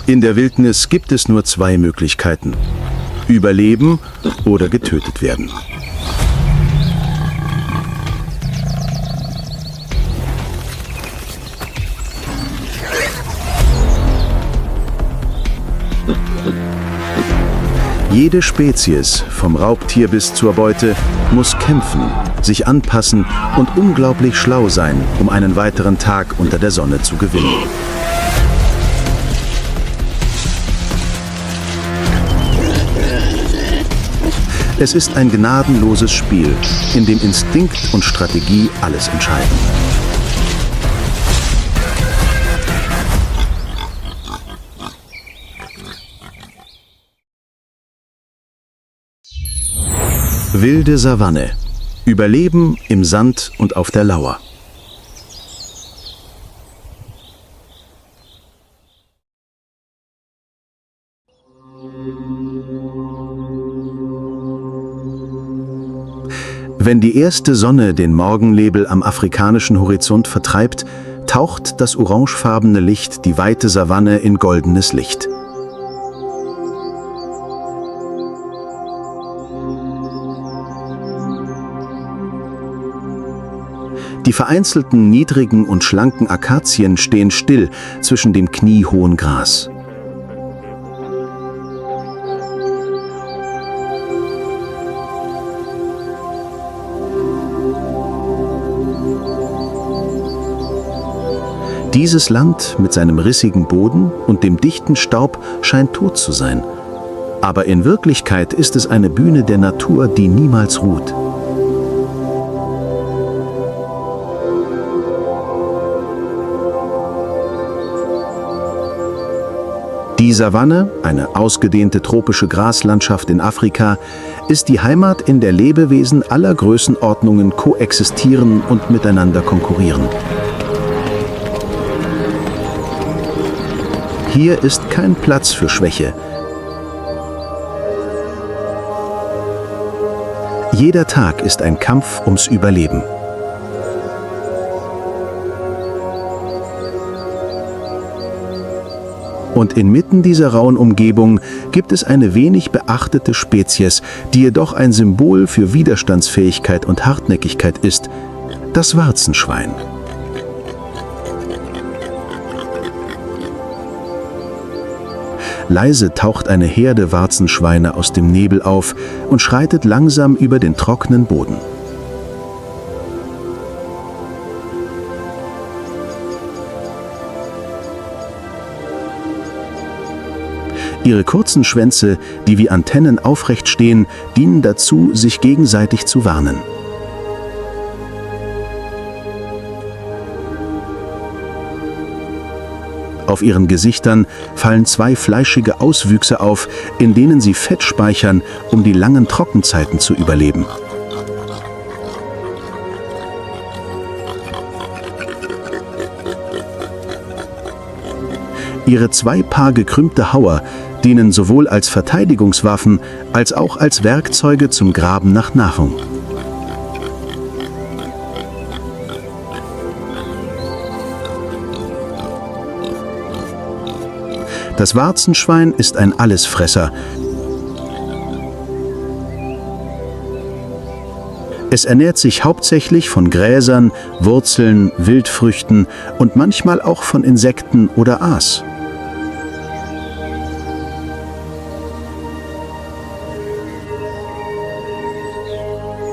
In der Wildnis gibt es nur zwei Möglichkeiten: Überleben oder getötet werden. Jede Spezies, vom Raubtier bis zur Beute, muss kämpfen, sich anpassen und unglaublich schlau sein, um einen weiteren Tag unter der Sonne zu gewinnen. Es ist ein gnadenloses Spiel, in dem Instinkt und Strategie alles entscheiden. Wilde Savanne. Überleben im Sand und auf der Lauer. Wenn die erste Sonne den Morgennebel am afrikanischen Horizont vertreibt, taucht das orangefarbene Licht die weite Savanne in goldenes Licht. Die vereinzelten niedrigen und schlanken Akazien stehen still zwischen dem kniehohen Gras. Dieses Land mit seinem rissigen Boden und dem dichten Staub scheint tot zu sein. Aber in Wirklichkeit ist es eine Bühne der Natur, die niemals ruht. Die Savanne, eine ausgedehnte tropische Graslandschaft in Afrika, ist die Heimat, in der Lebewesen aller Größenordnungen koexistieren und miteinander konkurrieren. Hier ist kein Platz für Schwäche. Jeder Tag ist ein Kampf ums Überleben. Und inmitten dieser rauen Umgebung gibt es eine wenig beachtete Spezies, die jedoch ein Symbol für Widerstandsfähigkeit und Hartnäckigkeit ist: das Warzenschwein. Leise taucht eine Herde Warzenschweine aus dem Nebel auf und schreitet langsam über den trockenen Boden. Ihre kurzen Schwänze, die wie Antennen aufrecht stehen, dienen dazu, sich gegenseitig zu warnen. Auf ihren Gesichtern fallen zwei fleischige Auswüchse auf, in denen sie Fett speichern, um die langen Trockenzeiten zu überleben. Ihre zwei Paar gekrümmte Hauer dienen sowohl als Verteidigungswaffen als auch als Werkzeuge zum Graben nach Nahrung. Das Warzenschwein ist ein Allesfresser. Es ernährt sich hauptsächlich von Gräsern, Wurzeln, Wildfrüchten und manchmal auch von Insekten oder Aas.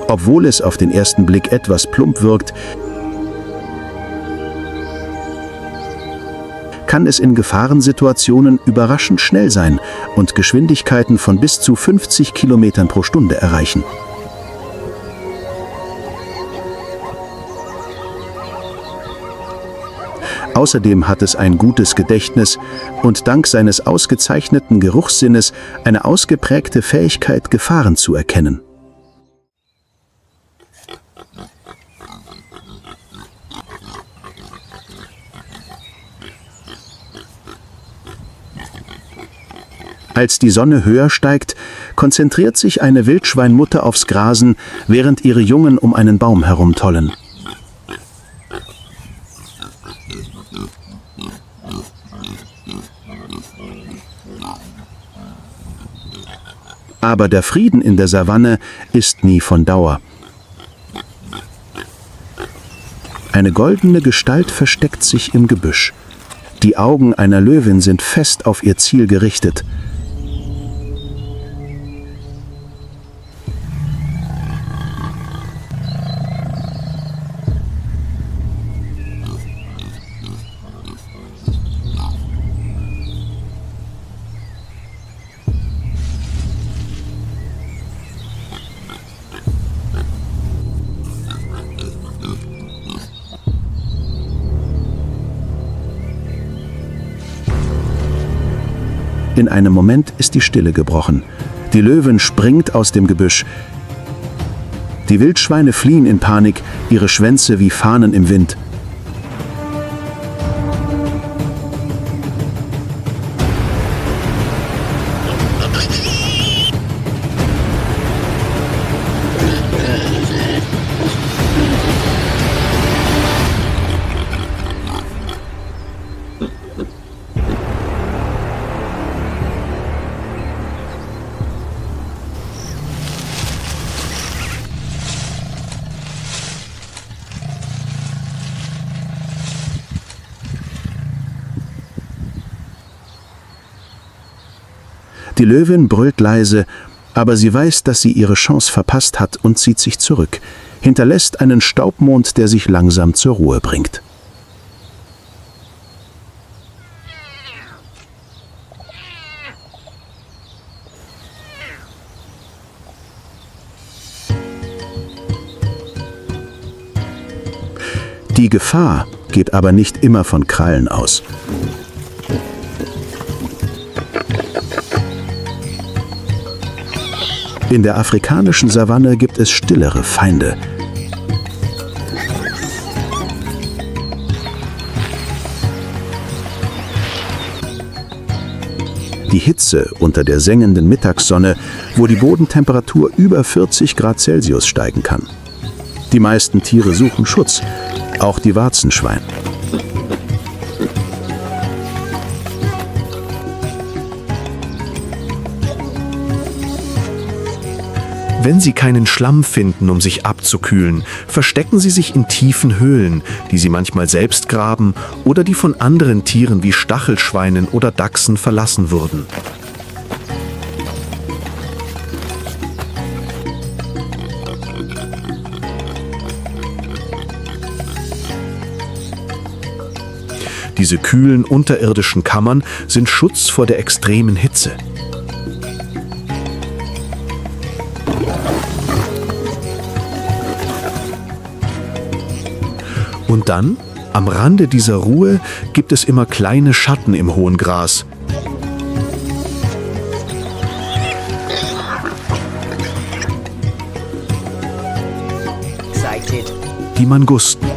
Obwohl es auf den ersten Blick etwas plump wirkt, kann es in Gefahrensituationen überraschend schnell sein und Geschwindigkeiten von bis zu 50 Kilometern pro Stunde erreichen. Außerdem hat es ein gutes Gedächtnis und dank seines ausgezeichneten Geruchssinnes eine ausgeprägte Fähigkeit, Gefahren zu erkennen. Als die Sonne höher steigt, konzentriert sich eine Wildschweinmutter aufs Grasen, während ihre Jungen um einen Baum herumtollen. Aber der Frieden in der Savanne ist nie von Dauer. Eine goldene Gestalt versteckt sich im Gebüsch. Die Augen einer Löwin sind fest auf ihr Ziel gerichtet. In einem Moment ist die Stille gebrochen. Die Löwin springt aus dem Gebüsch. Die Wildschweine fliehen in Panik, ihre Schwänze wie Fahnen im Wind. Die Löwin brüllt leise, aber sie weiß, dass sie ihre Chance verpasst hat und zieht sich zurück, hinterlässt einen Staubmond, der sich langsam zur Ruhe bringt. Die Gefahr geht aber nicht immer von Krallen aus. In der afrikanischen Savanne gibt es stillere Feinde. Die Hitze unter der sengenden Mittagssonne, wo die Bodentemperatur über 40 Grad Celsius steigen kann. Die meisten Tiere suchen Schutz, auch die Warzenschweine. Wenn sie keinen Schlamm finden, um sich abzukühlen, verstecken sie sich in tiefen Höhlen, die sie manchmal selbst graben oder die von anderen Tieren wie Stachelschweinen oder Dachsen verlassen wurden. Diese kühlen unterirdischen Kammern sind Schutz vor der extremen Hitze. Und dann, am Rande dieser Ruhe, gibt es immer kleine Schatten im hohen Gras. Die Mangusten.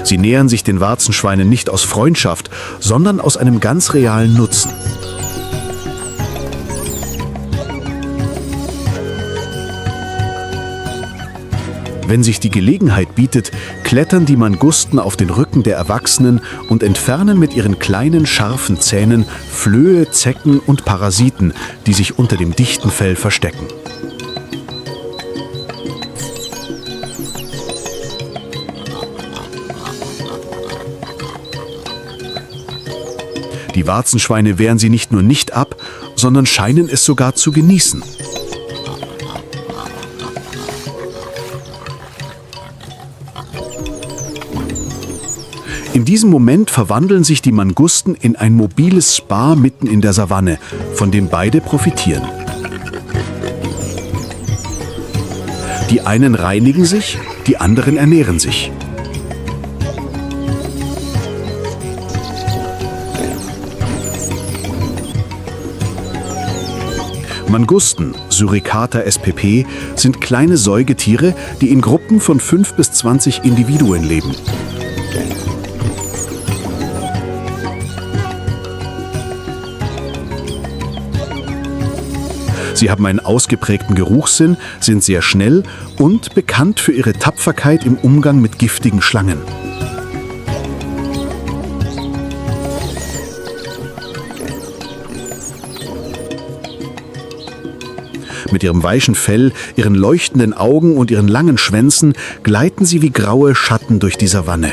Sie nähern sich den Warzenschweinen nicht aus Freundschaft, sondern aus einem ganz realen Nutzen. Wenn sich die Gelegenheit bietet, klettern die Mangusten auf den Rücken der Erwachsenen und entfernen mit ihren kleinen, scharfen Zähnen Flöhe, Zecken und Parasiten, die sich unter dem dichten Fell verstecken. Die Warzenschweine wehren sie nicht nur nicht ab, sondern scheinen es sogar zu genießen. In diesem Moment verwandeln sich die Mangusten in ein mobiles Spa mitten in der Savanne, von dem beide profitieren. Die einen reinigen sich, die anderen ernähren sich. Mangusten, Suricata spp., sind kleine Säugetiere, die in Gruppen von 5 bis 20 Individuen leben. Sie haben einen ausgeprägten Geruchssinn, sind sehr schnell und bekannt für ihre Tapferkeit im Umgang mit giftigen Schlangen. Mit ihrem weichen Fell, ihren leuchtenden Augen und ihren langen Schwänzen gleiten sie wie graue Schatten durch die Savanne.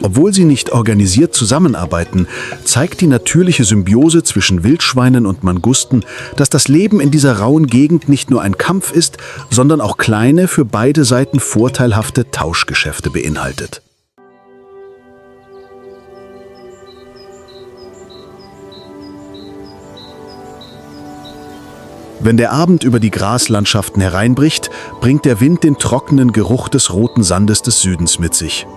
Obwohl sie nicht organisiert zusammenarbeiten, zeigt die natürliche Symbiose zwischen Wildschweinen und Mangusten, dass das Leben in dieser rauen Gegend nicht nur ein Kampf ist, sondern auch kleine, für beide Seiten vorteilhafte Tauschgeschäfte beinhaltet. Wenn der Abend über die Graslandschaften hereinbricht, bringt der Wind den trockenen Geruch des roten Sandes des Südens mit sich.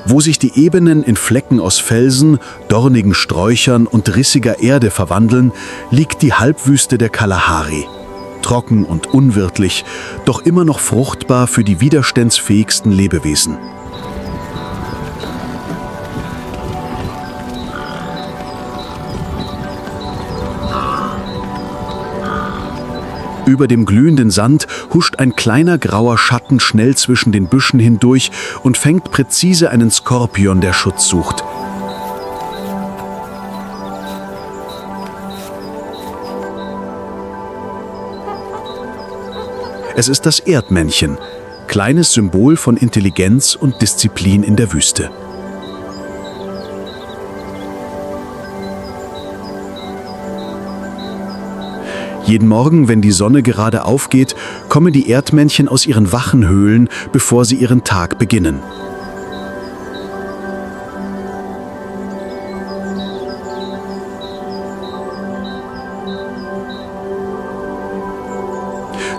Wo sich die Ebenen in Flecken aus Felsen, dornigen Sträuchern und rissiger Erde verwandeln, liegt die Halbwüste der Kalahari. Trocken und unwirtlich, doch immer noch fruchtbar für die widerstandsfähigsten Lebewesen. Über dem glühenden Sand huscht ein kleiner grauer Schatten schnell zwischen den Büschen hindurch und fängt präzise einen Skorpion, der Schutz sucht. Es ist das Erdmännchen, kleines Symbol von Intelligenz und Disziplin in der Wüste. Jeden Morgen, wenn die Sonne gerade aufgeht, kommen die Erdmännchen aus ihren wachen Höhlen, bevor sie ihren Tag beginnen.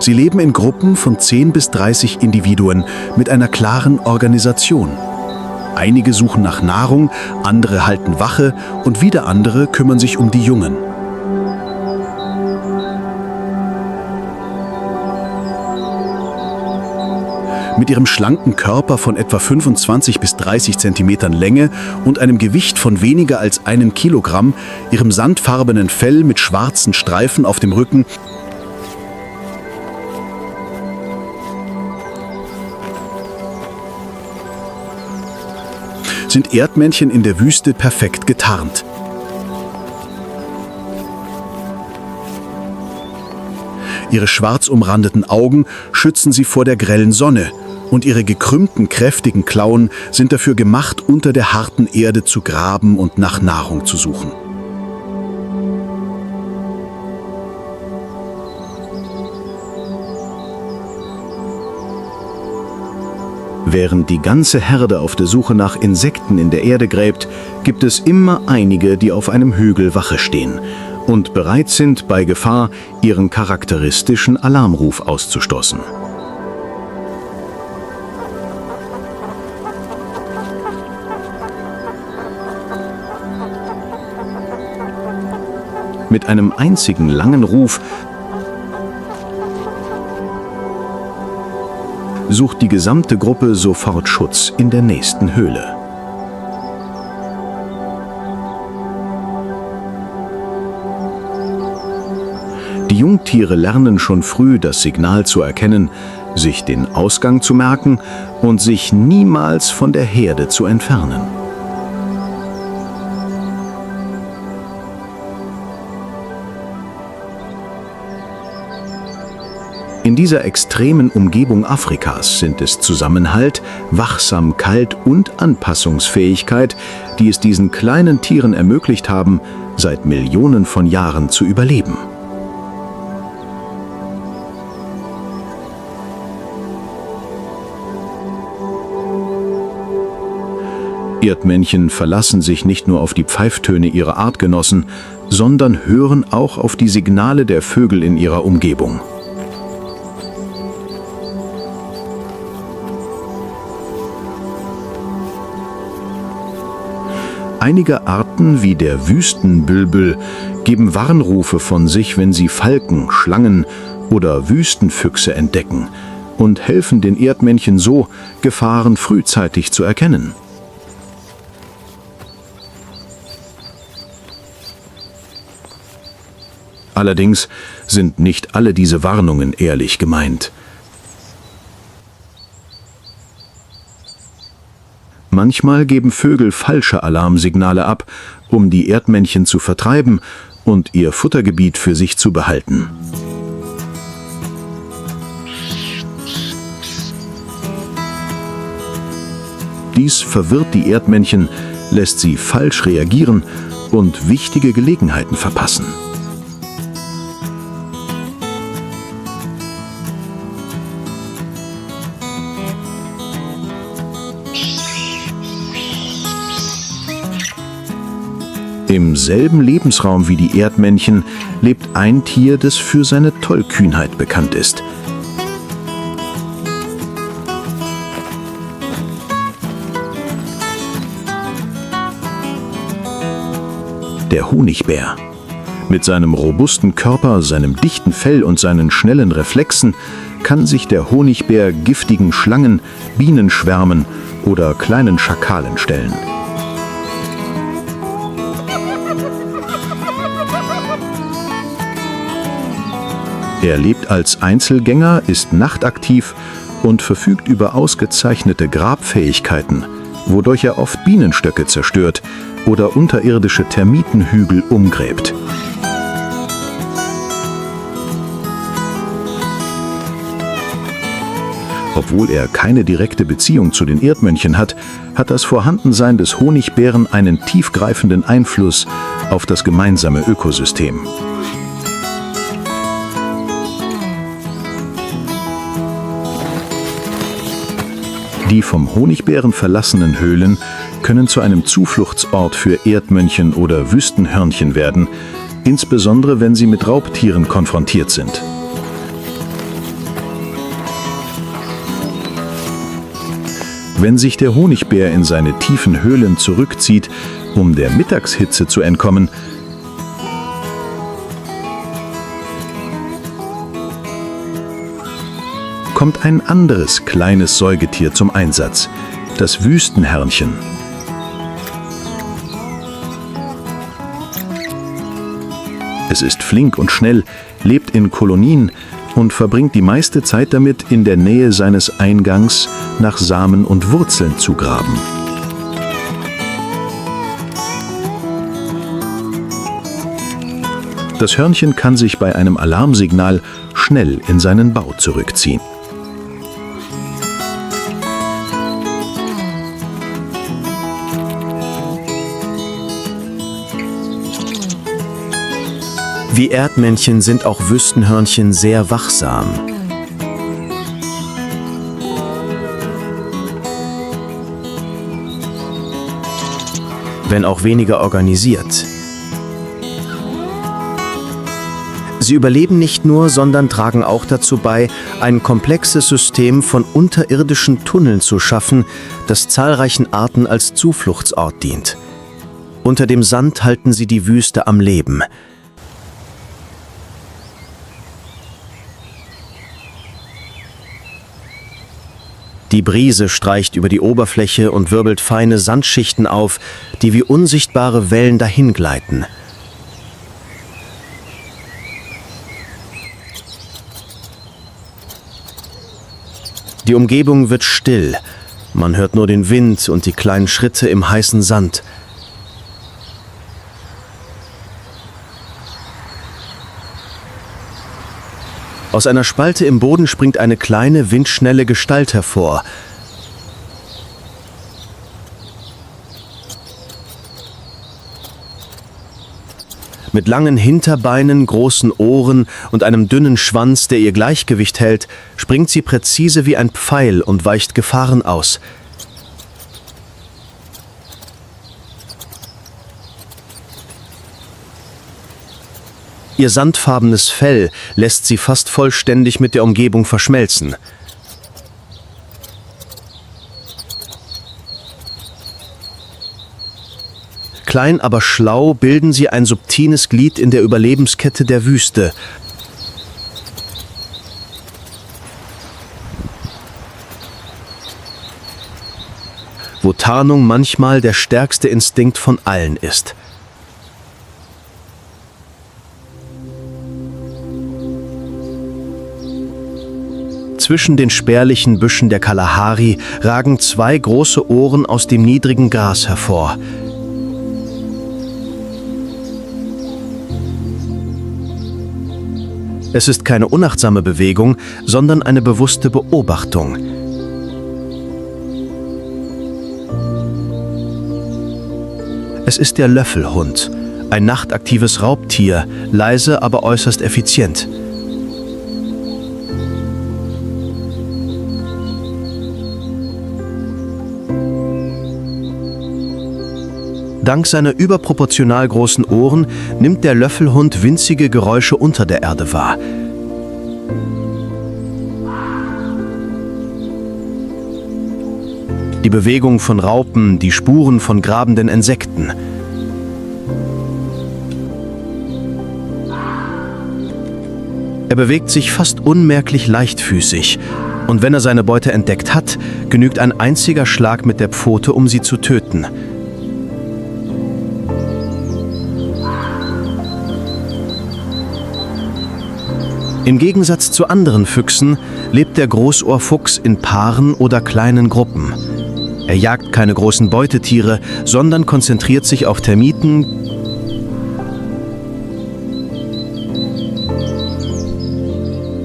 Sie leben in Gruppen von 10 bis 30 Individuen mit einer klaren Organisation. Einige suchen nach Nahrung, andere halten Wache und wieder andere kümmern sich um die Jungen. Mit ihrem schlanken Körper von etwa 25 bis 30 Zentimetern Länge und einem Gewicht von weniger als 1 Kilogramm, ihrem sandfarbenen Fell mit schwarzen Streifen auf dem Rücken sind Erdmännchen in der Wüste perfekt getarnt. Ihre schwarz umrandeten Augen schützen sie vor der grellen Sonne und ihre gekrümmten, kräftigen Klauen sind dafür gemacht, unter der harten Erde zu graben und nach Nahrung zu suchen. Während die ganze Herde auf der Suche nach Insekten in der Erde gräbt, gibt es immer einige, die auf einem Hügel Wache stehen und bereit sind, bei Gefahr ihren charakteristischen Alarmruf auszustoßen. Mit einem einzigen langen Ruf sucht die gesamte Gruppe sofort Schutz in der nächsten Höhle. Die Jungtiere lernen schon früh, das Signal zu erkennen, sich den Ausgang zu merken und sich niemals von der Herde zu entfernen. In dieser extremen Umgebung Afrikas sind es Zusammenhalt, Wachsamkeit und Anpassungsfähigkeit, die es diesen kleinen Tieren ermöglicht haben, seit Millionen von Jahren zu überleben. Erdmännchen verlassen sich nicht nur auf die Pfeiftöne ihrer Artgenossen, sondern hören auch auf die Signale der Vögel in ihrer Umgebung. Einige Arten wie der Wüstenbülbül geben Warnrufe von sich, wenn sie Falken, Schlangen oder Wüstenfüchse entdecken und helfen den Erdmännchen so, Gefahren frühzeitig zu erkennen. Allerdings sind nicht alle diese Warnungen ehrlich gemeint. Manchmal geben Vögel falsche Alarmsignale ab, um die Erdmännchen zu vertreiben und ihr Futtergebiet für sich zu behalten. Dies verwirrt die Erdmännchen, lässt sie falsch reagieren und wichtige Gelegenheiten verpassen. Im selben Lebensraum wie die Erdmännchen lebt ein Tier, das für seine Tollkühnheit bekannt ist. Der Honigbär. Mit seinem robusten Körper, seinem dichten Fell und seinen schnellen Reflexen kann sich der Honigbär giftigen Schlangen, Bienenschwärmen oder kleinen Schakalen stellen. Er lebt als Einzelgänger, ist nachtaktiv und verfügt über ausgezeichnete Grabfähigkeiten, wodurch er oft Bienenstöcke zerstört oder unterirdische Termitenhügel umgräbt. Obwohl er keine direkte Beziehung zu den Erdmännchen hat, hat das Vorhandensein des Honigbären einen tiefgreifenden Einfluss auf das gemeinsame Ökosystem. Die vom Honigbären verlassenen Höhlen können zu einem Zufluchtsort für Erdmännchen oder Wüstenhörnchen werden, insbesondere wenn sie mit Raubtieren konfrontiert sind. Wenn sich der Honigbär in seine tiefen Höhlen zurückzieht, um der Mittagshitze zu entkommen, kommt ein anderes kleines Säugetier zum Einsatz, das Wüstenhörnchen. Es ist flink und schnell, lebt in Kolonien und verbringt die meiste Zeit damit, in der Nähe seines Eingangs nach Samen und Wurzeln zu graben. Das Hörnchen kann sich bei einem Alarmsignal schnell in seinen Bau zurückziehen. Wie Erdmännchen sind auch Wüstenhörnchen sehr wachsam. Wenn auch weniger organisiert. Sie überleben nicht nur, sondern tragen auch dazu bei, ein komplexes System von unterirdischen Tunneln zu schaffen, das zahlreichen Arten als Zufluchtsort dient. Unter dem Sand halten sie die Wüste am Leben. Die Brise streicht über die Oberfläche und wirbelt feine Sandschichten auf, die wie unsichtbare Wellen dahingleiten. Die Umgebung wird still, man hört nur den Wind und die kleinen Schritte im heißen Sand. Aus einer Spalte im Boden springt eine kleine, windschnelle Gestalt hervor. Mit langen Hinterbeinen, großen Ohren und einem dünnen Schwanz, der ihr Gleichgewicht hält, springt sie präzise wie ein Pfeil und weicht Gefahren aus. Ihr sandfarbenes Fell lässt sie fast vollständig mit der Umgebung verschmelzen. Klein, aber schlau bilden sie ein subtiles Glied in der Überlebenskette der Wüste. Wo Tarnung manchmal der stärkste Instinkt von allen ist. Zwischen den spärlichen Büschen der Kalahari ragen zwei große Ohren aus dem niedrigen Gras hervor. Es ist keine unachtsame Bewegung, sondern eine bewusste Beobachtung. Es ist der Löffelhund, ein nachtaktives Raubtier, leise, aber äußerst effizient. Dank seiner überproportional großen Ohren nimmt der Löffelhund winzige Geräusche unter der Erde wahr. Die Bewegung von Raupen, die Spuren von grabenden Insekten. Er bewegt sich fast unmerklich leichtfüßig, und wenn er seine Beute entdeckt hat, genügt ein einziger Schlag mit der Pfote, um sie zu töten. Im Gegensatz zu anderen Füchsen lebt der Großohrfuchs in Paaren oder kleinen Gruppen. Er jagt keine großen Beutetiere, sondern konzentriert sich auf Termiten,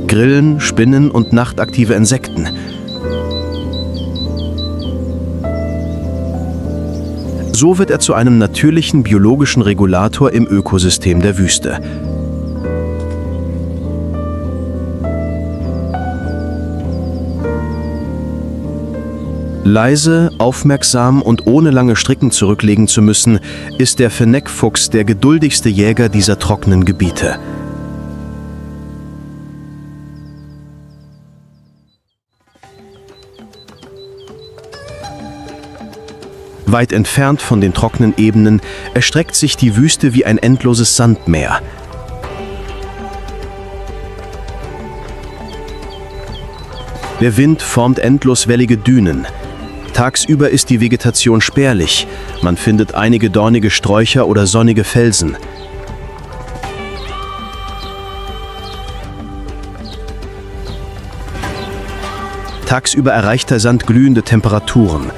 Grillen, Spinnen und nachtaktive Insekten. So wird er zu einem natürlichen biologischen Regulator im Ökosystem der Wüste. Leise, aufmerksam und ohne lange Stricken zurücklegen zu müssen, ist der Fennecfuchs der geduldigste Jäger dieser trockenen Gebiete. Weit entfernt von den trockenen Ebenen erstreckt sich die Wüste wie ein endloses Sandmeer. Der Wind formt endlos wellige Dünen. Tagsüber ist die Vegetation spärlich. Man findet einige dornige Sträucher oder sonnige Felsen. Tagsüber erreicht der Sand glühende Temperaturen.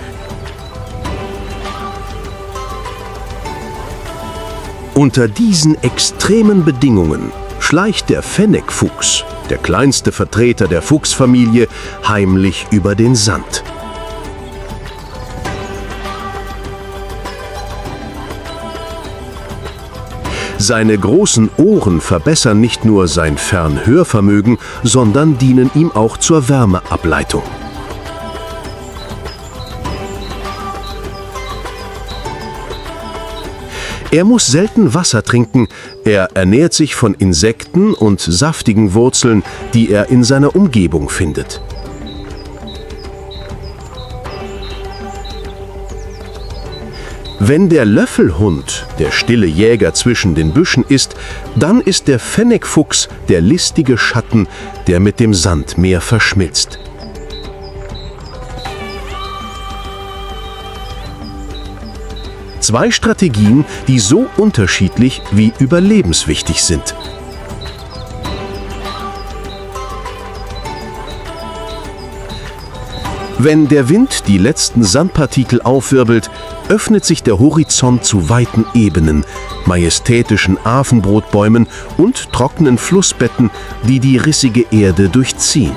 Unter diesen extremen Bedingungen schleicht der Fennecfuchs, der kleinste Vertreter der Fuchsfamilie, heimlich über den Sand. Seine großen Ohren verbessern nicht nur sein Fernhörvermögen, sondern dienen ihm auch zur Wärmeableitung. Er muss selten Wasser trinken, er ernährt sich von Insekten und saftigen Wurzeln, die er in seiner Umgebung findet. Wenn der Löffelhund der stille Jäger zwischen den Büschen ist, dann ist der Fennecfuchs der listige Schatten, der mit dem Sandmeer verschmilzt. Zwei Strategien, die so unterschiedlich wie überlebenswichtig sind. Wenn der Wind die letzten Sandpartikel aufwirbelt, öffnet sich der Horizont zu weiten Ebenen, majestätischen Affenbrotbäumen und trockenen Flussbetten, die die rissige Erde durchziehen.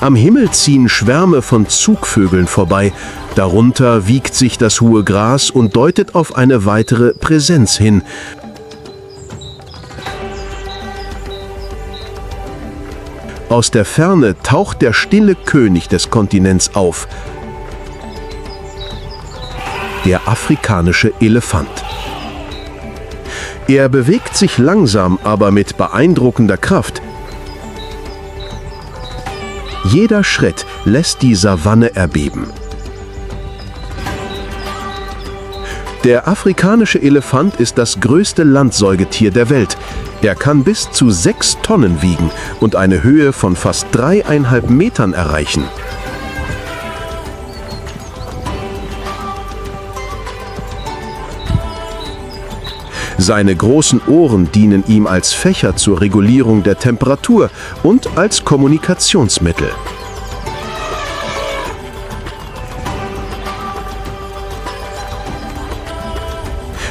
Am Himmel ziehen Schwärme von Zugvögeln vorbei, darunter wiegt sich das hohe Gras und deutet auf eine weitere Präsenz hin. Aus der Ferne taucht der stille König des Kontinents auf, der afrikanische Elefant. Er bewegt sich langsam, aber mit beeindruckender Kraft. Jeder Schritt lässt die Savanne erbeben. Der afrikanische Elefant ist das größte Landsäugetier der Welt. Er kann bis zu 6 Tonnen wiegen und eine Höhe von fast 3,5 Metern erreichen. Seine großen Ohren dienen ihm als Fächer zur Regulierung der Temperatur und als Kommunikationsmittel.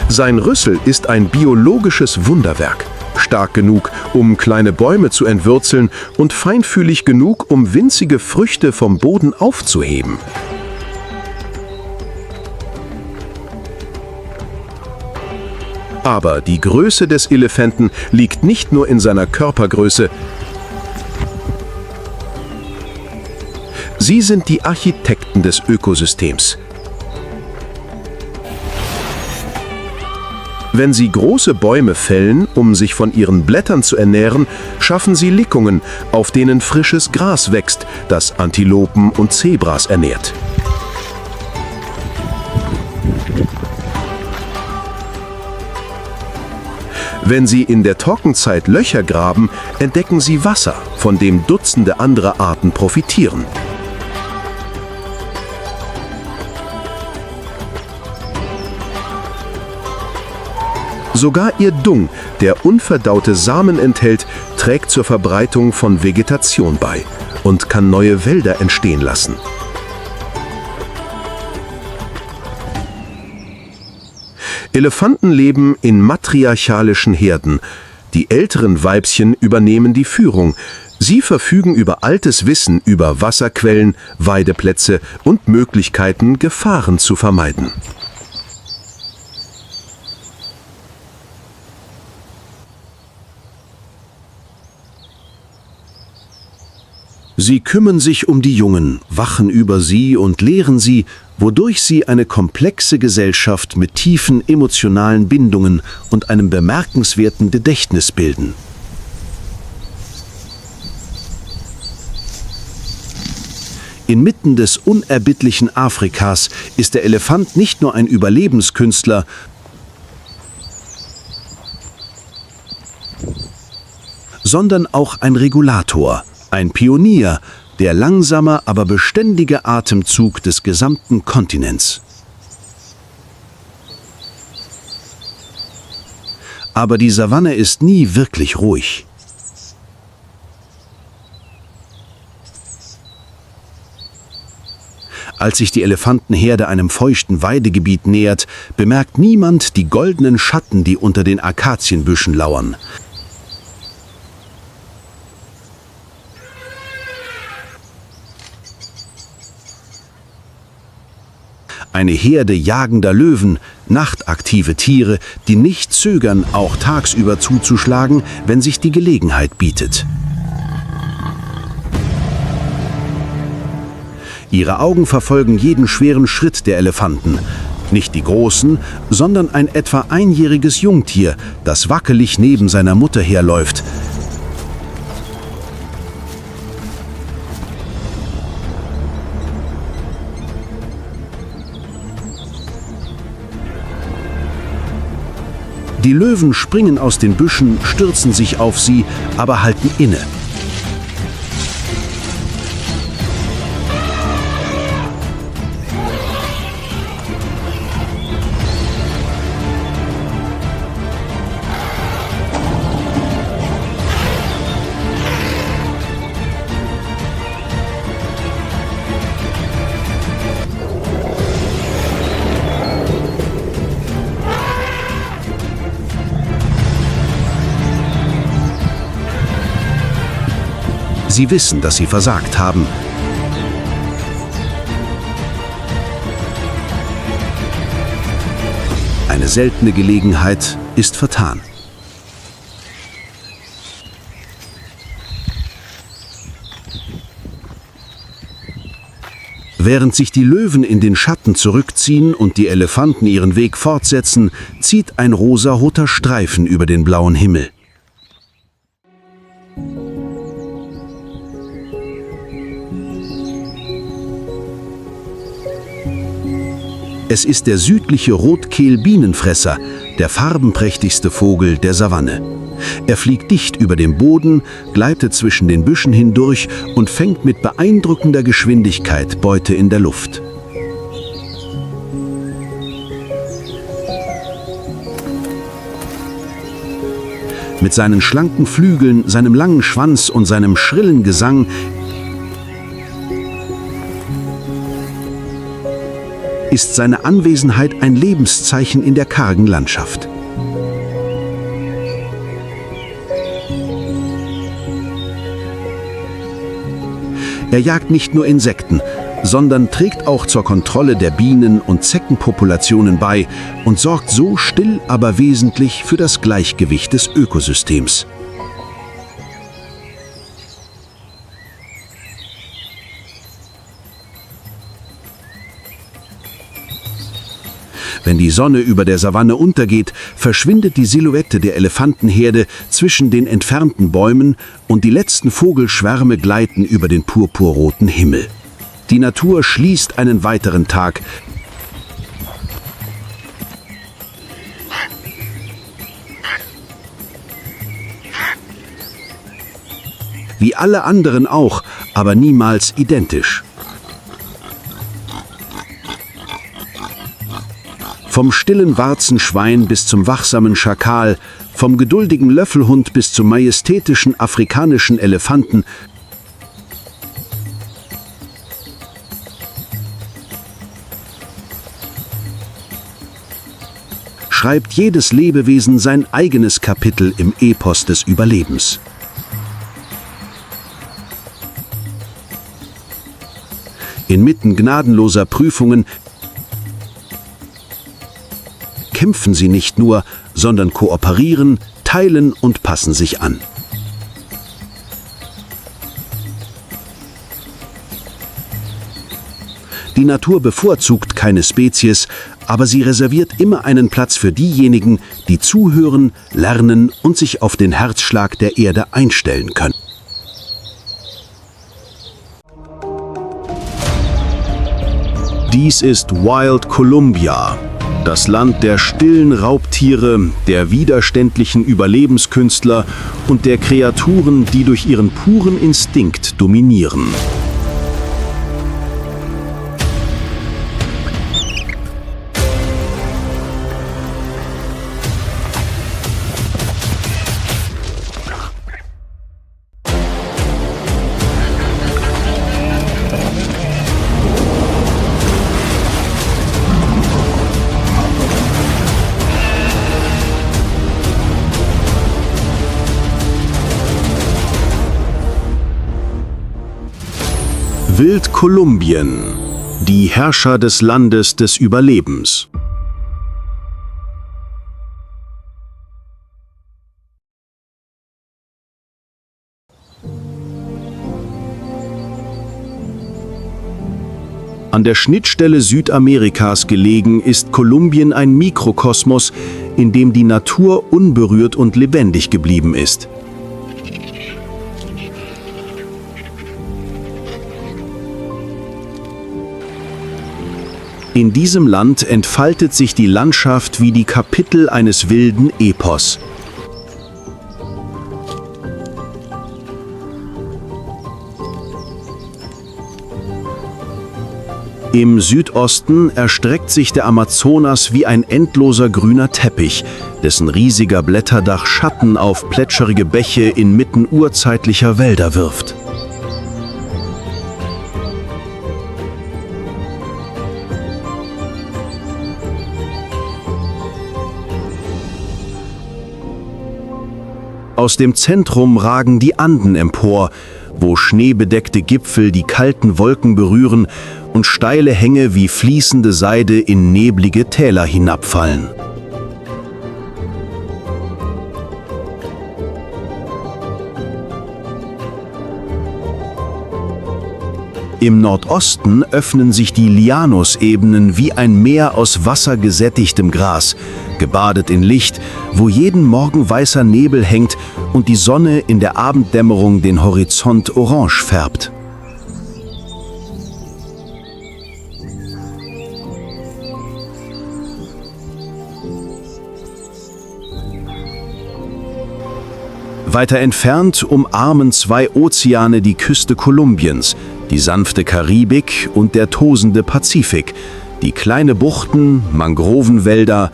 Sein Rüssel ist ein biologisches Wunderwerk, stark genug, um kleine Bäume zu entwurzeln und feinfühlig genug, um winzige Früchte vom Boden aufzuheben. Aber die Größe des Elefanten liegt nicht nur in seiner Körpergröße. Sie sind die Architekten des Ökosystems. Wenn sie große Bäume fällen, um sich von ihren Blättern zu ernähren, schaffen sie Lickungen, auf denen frisches Gras wächst, das Antilopen und Zebras ernährt. Wenn sie in der Trockenzeit Löcher graben, entdecken sie Wasser, von dem Dutzende andere Arten profitieren. Sogar ihr Dung, der unverdaute Samen enthält, trägt zur Verbreitung von Vegetation bei und kann neue Wälder entstehen lassen. Elefanten leben in matriarchalischen Herden. Die älteren Weibchen übernehmen die Führung. Sie verfügen über altes Wissen über Wasserquellen, Weideplätze und Möglichkeiten, Gefahren zu vermeiden. Sie kümmern sich um die Jungen, wachen über sie und lehren sie, wodurch sie eine komplexe Gesellschaft mit tiefen emotionalen Bindungen und einem bemerkenswerten Gedächtnis bilden. Inmitten des unerbittlichen Afrikas ist der Elefant nicht nur ein Überlebenskünstler, sondern auch ein Regulator, ein Pionier, der langsame, aber beständige Atemzug des gesamten Kontinents. Aber die Savanne ist nie wirklich ruhig. Als sich die Elefantenherde einem feuchten Weidegebiet nähert, bemerkt niemand die goldenen Schatten, die unter den Akazienbüschen lauern. Eine Herde jagender Löwen, nachtaktive Tiere, die nicht zögern, auch tagsüber zuzuschlagen, wenn sich die Gelegenheit bietet. Ihre Augen verfolgen jeden schweren Schritt der Elefanten. Nicht die großen, sondern ein etwa einjähriges Jungtier, das wackelig neben seiner Mutter herläuft. Die Löwen springen aus den Büschen, stürzen sich auf sie, aber halten inne. Sie wissen, dass sie versagt haben. Eine seltene Gelegenheit ist vertan. Während sich die Löwen in den Schatten zurückziehen und die Elefanten ihren Weg fortsetzen, zieht ein rosaroter Streifen über den blauen Himmel. Es ist der südliche Rotkehlbienenfresser, der farbenprächtigste Vogel der Savanne. Er fliegt dicht über dem Boden, gleitet zwischen den Büschen hindurch und fängt mit beeindruckender Geschwindigkeit Beute in der Luft. Mit seinen schlanken Flügeln, seinem langen Schwanz und seinem schrillen Gesang ist seine Anwesenheit ein Lebenszeichen in der kargen Landschaft. Er jagt nicht nur Insekten, sondern trägt auch zur Kontrolle der Bienen- und Zeckenpopulationen bei und sorgt so still, aber wesentlich für das Gleichgewicht des Ökosystems. Wenn die Sonne über der Savanne untergeht, verschwindet die Silhouette der Elefantenherde zwischen den entfernten Bäumen und die letzten Vogelschwärme gleiten über den purpurroten Himmel. Die Natur schließt einen weiteren Tag. Wie alle anderen auch, aber niemals identisch. Vom stillen Warzenschwein bis zum wachsamen Schakal, vom geduldigen Löffelhund bis zum majestätischen afrikanischen Elefanten, schreibt jedes Lebewesen sein eigenes Kapitel im Epos des Überlebens. Inmitten gnadenloser Prüfungen kämpfen sie nicht nur, sondern kooperieren, teilen und passen sich an. Die Natur bevorzugt keine Spezies, aber sie reserviert immer einen Platz für diejenigen, die zuhören, lernen und sich auf den Herzschlag der Erde einstellen können. Dies ist Wild Columbia, das Land der stillen Raubtiere, der widerständlichen Überlebenskünstler und der Kreaturen, die durch ihren puren Instinkt dominieren. Wild Kolumbien, die Herrscher des Landes des Überlebens. An der Schnittstelle Südamerikas gelegen ist Kolumbien ein Mikrokosmos, in dem die Natur unberührt und lebendig geblieben ist. In diesem Land entfaltet sich die Landschaft wie die Kapitel eines wilden Epos. Im Südosten erstreckt sich der Amazonas wie ein endloser grüner Teppich, dessen riesiger Blätterdach Schatten auf plätscherige Bäche inmitten urzeitlicher Wälder wirft. Aus dem Zentrum ragen die Anden empor, wo schneebedeckte Gipfel die kalten Wolken berühren und steile Hänge wie fließende Seide in neblige Täler hinabfallen. Im Nordosten öffnen sich die Llanos-Ebenen wie ein Meer aus wassergesättigtem Gras, gebadet in Licht, wo jeden Morgen weißer Nebel hängt und die Sonne in der Abenddämmerung den Horizont orange färbt. Weiter entfernt umarmen zwei Ozeane die Küste Kolumbiens, die sanfte Karibik und der tosende Pazifik, die kleine Buchten, Mangrovenwälder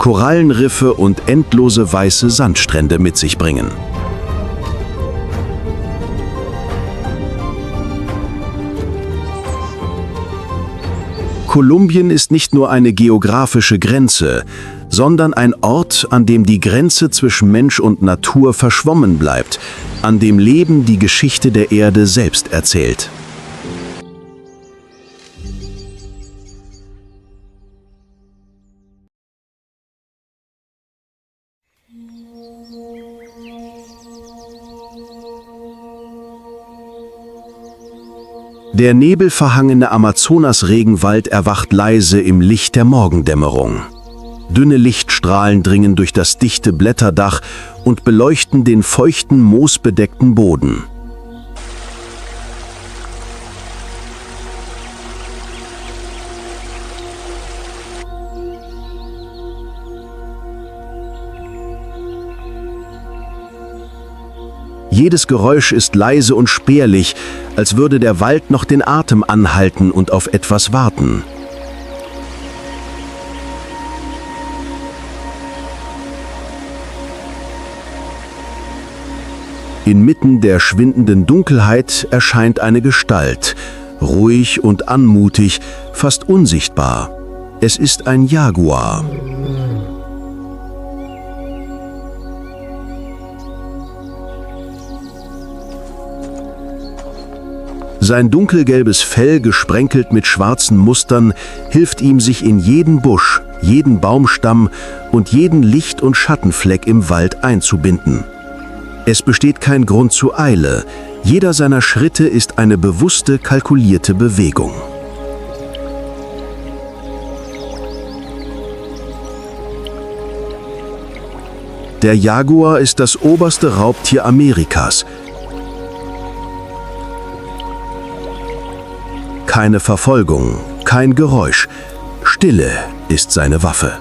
Korallenriffe und endlose weiße Sandstrände mit sich bringen. Kolumbien ist nicht nur eine geografische Grenze, sondern ein Ort, an dem die Grenze zwischen Mensch und Natur verschwommen bleibt, an dem Leben die Geschichte der Erde selbst erzählt. Der nebelverhangene Amazonas-Regenwald erwacht leise im Licht der Morgendämmerung. Dünne Lichtstrahlen dringen durch das dichte Blätterdach und beleuchten den feuchten, moosbedeckten Boden. Jedes Geräusch ist leise und spärlich, als würde der Wald noch den Atem anhalten und auf etwas warten. Inmitten der schwindenden Dunkelheit erscheint eine Gestalt, ruhig und anmutig, fast unsichtbar. Es ist ein Jaguar. Sein dunkelgelbes Fell, gesprenkelt mit schwarzen Mustern, hilft ihm, sich in jeden Busch, jeden Baumstamm und jeden Licht- und Schattenfleck im Wald einzubinden. Es besteht kein Grund zur Eile. Jeder seiner Schritte ist eine bewusste, kalkulierte Bewegung. Der Jaguar ist das oberste Raubtier Amerikas. Keine Verfolgung, kein Geräusch. Stille ist seine Waffe.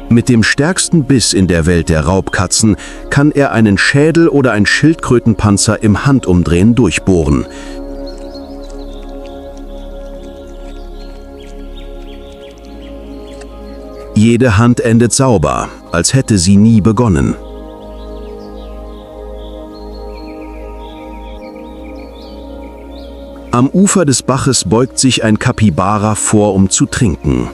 Mit dem stärksten Biss in der Welt der Raubkatzen kann er einen Schädel oder ein Schildkrötenpanzer im Handumdrehen durchbohren. Jede Hand endet sauber, als hätte sie nie begonnen. Am Ufer des Baches beugt sich ein Kapibara vor, um zu trinken.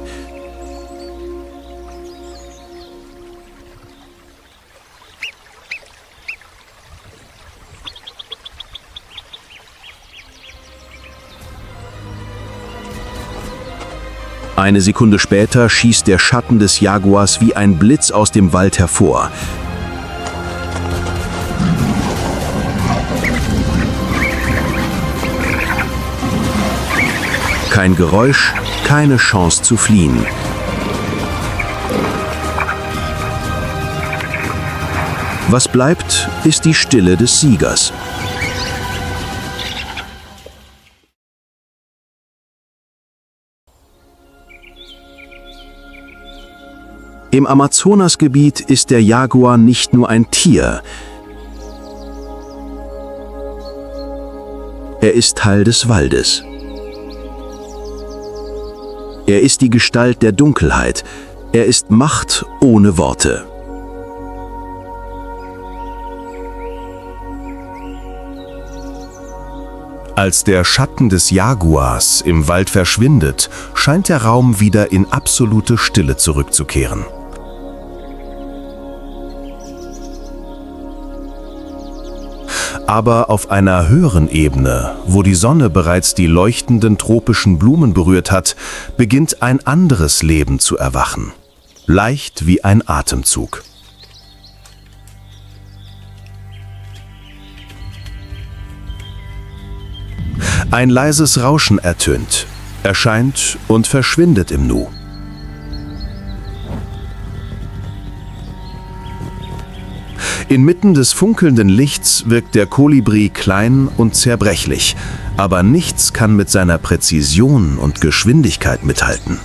Eine Sekunde später schießt der Schatten des Jaguars wie ein Blitz aus dem Wald hervor. Kein Geräusch, keine Chance zu fliehen. Was bleibt, ist die Stille des Siegers. Im Amazonasgebiet ist der Jaguar nicht nur ein Tier. Er ist Teil des Waldes. Er ist die Gestalt der Dunkelheit. Er ist Macht ohne Worte. Als der Schatten des Jaguars im Wald verschwindet, scheint der Raum wieder in absolute Stille zurückzukehren. Aber auf einer höheren Ebene, wo die Sonne bereits die leuchtenden tropischen Blumen berührt hat, beginnt ein anderes Leben zu erwachen. Leicht wie ein Atemzug. Ein leises Rauschen ertönt, erscheint und verschwindet im Nu. Inmitten des funkelnden Lichts wirkt der Kolibri klein und zerbrechlich, aber nichts kann mit seiner Präzision und Geschwindigkeit mithalten.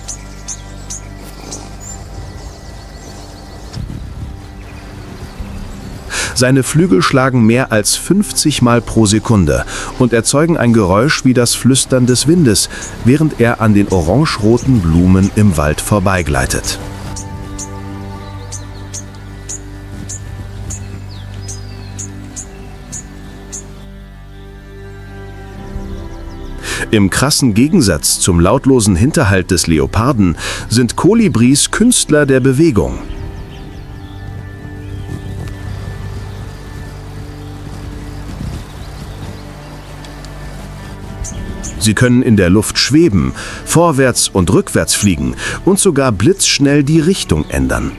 Seine Flügel schlagen mehr als 50 Mal pro Sekunde und erzeugen ein Geräusch wie das Flüstern des Windes, während er an den orangeroten Blumen im Wald vorbeigleitet. Im krassen Gegensatz zum lautlosen Hinterhalt des Leoparden sind Kolibris Künstler der Bewegung. Sie können in der Luft schweben, vorwärts und rückwärts fliegen und sogar blitzschnell die Richtung ändern.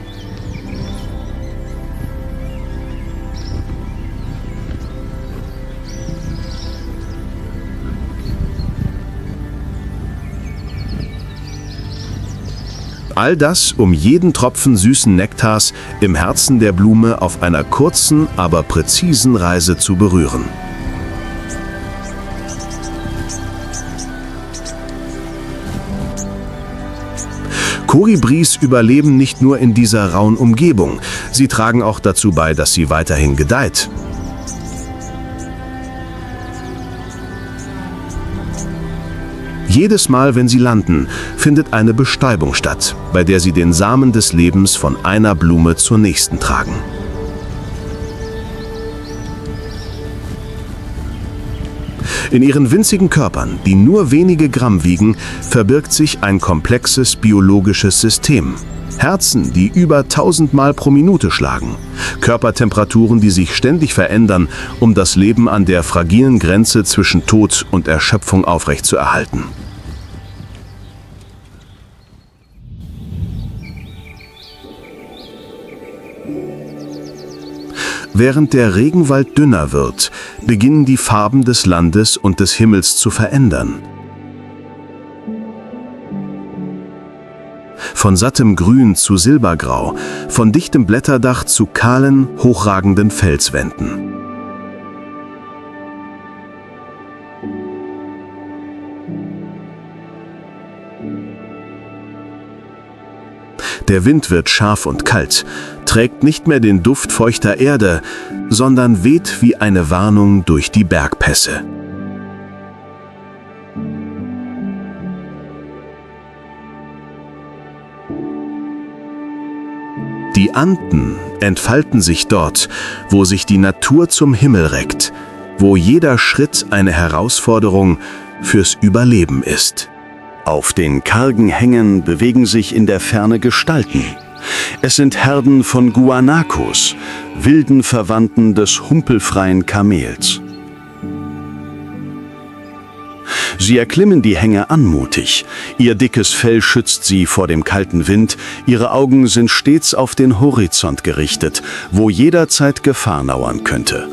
All das, um jeden Tropfen süßen Nektars im Herzen der Blume auf einer kurzen, aber präzisen Reise zu berühren. Kolibris überleben nicht nur in dieser rauen Umgebung, sie tragen auch dazu bei, dass sie weiterhin gedeiht. Jedes Mal, wenn sie landen, findet eine Bestäubung statt, bei der sie den Samen des Lebens von einer Blume zur nächsten tragen. In ihren winzigen Körpern, die nur wenige Gramm wiegen, verbirgt sich ein komplexes biologisches System. Herzen, die über 1000 Mal pro Minute schlagen. Körpertemperaturen, die sich ständig verändern, um das Leben an der fragilen Grenze zwischen Tod und Erschöpfung aufrechtzuerhalten. Während der Regenwald dünner wird, beginnen die Farben des Landes und des Himmels zu verändern. Von sattem Grün zu Silbergrau, von dichtem Blätterdach zu kahlen, hochragenden Felswänden. Der Wind wird scharf und kalt, trägt nicht mehr den Duft feuchter Erde, sondern weht wie eine Warnung durch die Bergpässe. Die Anden entfalten sich dort, wo sich die Natur zum Himmel reckt, wo jeder Schritt eine Herausforderung fürs Überleben ist. Auf den kargen Hängen bewegen sich in der Ferne Gestalten. Es sind Herden von Guanacos, wilden Verwandten des humpelfreien Kamels. Sie erklimmen die Hänge anmutig. Ihr dickes Fell schützt sie vor dem kalten Wind. Ihre Augen sind stets auf den Horizont gerichtet, wo jederzeit Gefahr lauern könnte.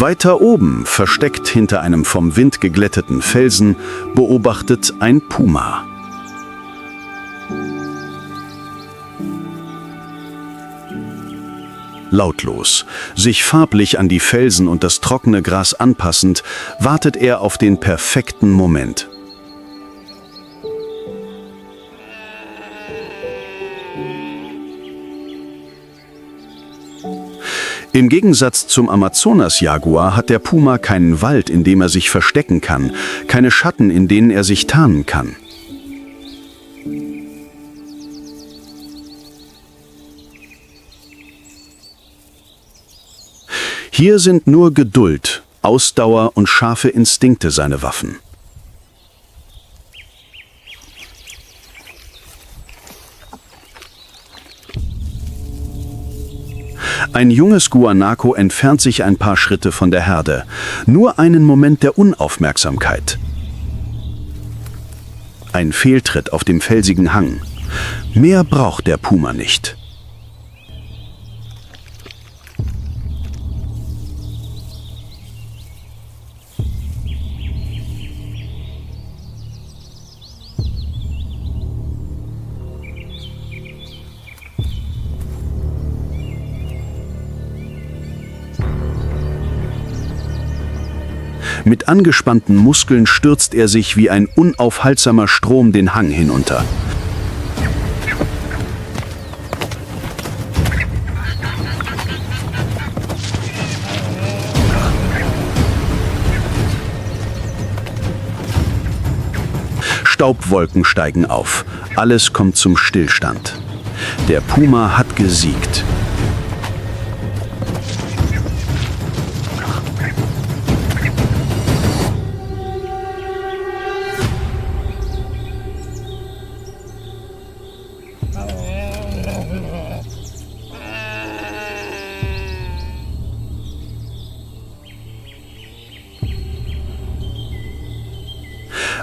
Weiter oben, versteckt hinter einem vom Wind geglätteten Felsen, beobachtet ein Puma. Lautlos, sich farblich an die Felsen und das trockene Gras anpassend, wartet er auf den perfekten Moment. Im Gegensatz zum Amazonas-Jaguar hat der Puma keinen Wald, in dem er sich verstecken kann, keine Schatten, in denen er sich tarnen kann. Hier sind nur Geduld, Ausdauer und scharfe Instinkte seine Waffen. Ein junges Guanaco entfernt sich ein paar Schritte von der Herde. Nur einen Moment der Unaufmerksamkeit. Ein Fehltritt auf dem felsigen Hang. Mehr braucht der Puma nicht. Mit angespannten Muskeln stürzt er sich wie ein unaufhaltsamer Strom den Hang hinunter. Staubwolken steigen auf. Alles kommt zum Stillstand. Der Puma hat gesiegt.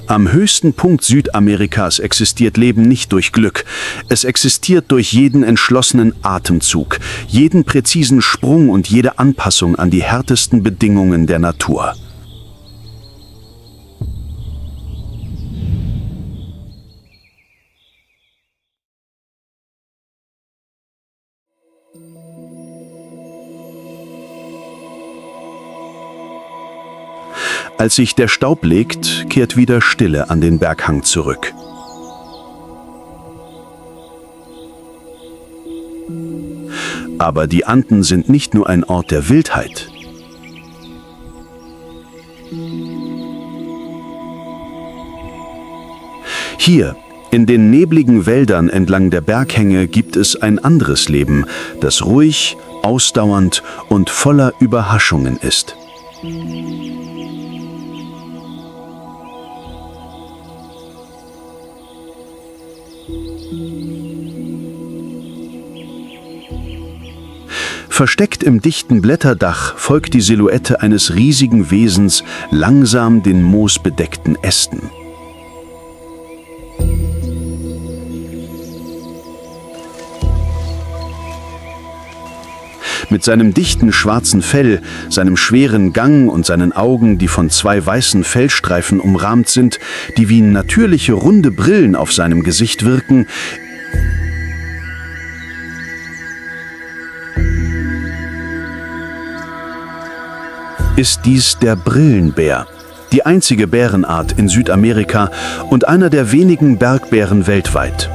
Am höchsten Punkt Südamerikas existiert Leben nicht durch Glück. Es existiert durch jeden entschlossenen Atemzug, jeden präzisen Sprung und jede Anpassung an die härtesten Bedingungen der Natur. Als sich der Staub legt, kehrt wieder Stille an den Berghang zurück. Aber die Anden sind nicht nur ein Ort der Wildheit. Hier, in den nebligen Wäldern entlang der Berghänge, gibt es ein anderes Leben, das ruhig, ausdauernd und voller Überraschungen ist. Versteckt im dichten Blätterdach folgt die Silhouette eines riesigen Wesens langsam den moosbedeckten Ästen. Mit seinem dichten schwarzen Fell, seinem schweren Gang und seinen Augen, die von 2 weißen Fellstreifen umrahmt sind, die wie natürliche runde Brillen auf seinem Gesicht wirken, ist dies der Brillenbär, die einzige Bärenart in Südamerika und einer der wenigen Bergbären weltweit.